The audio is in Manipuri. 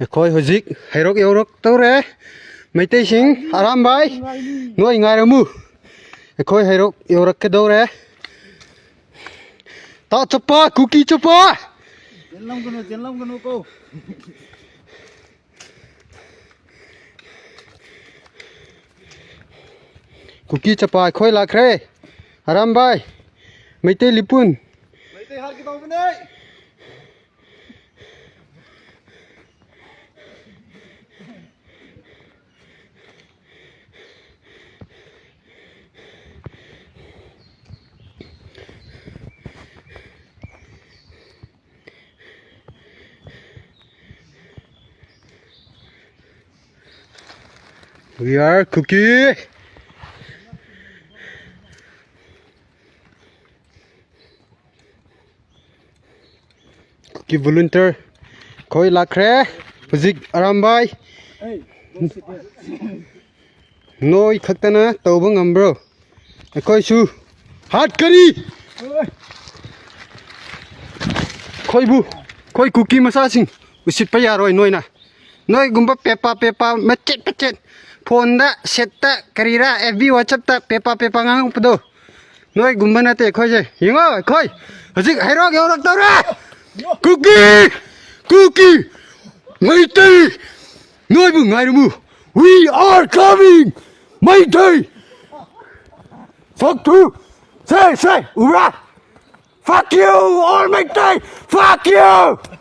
Khôi hồi dịch Heirok Yourak tao re Meitei sing aram bai noi leirammo khôi Heirok Yourak ke do re ta chapa Kuki chapa Tiến long cô Kuki chapa khôi lạc re aram bai Meitei lipun Meitei har kita bên đây we are Kuki volunteer khôi lạc re dịch aram bai noi khaktana tawba ngambro khôi su hat kari khôi Kuki masa sing usit pa yaroi noi na noi gumba pepa macet phone da set ta karira FB WhatsApp ta pepa ngang pdo noi gumba na te khôi je hingo khôi dịch Heirok Yourak tau ra Kuki Meitei noi bu leirammo we are coming Meitei fuck you say ura fuck you all Meitei fuck you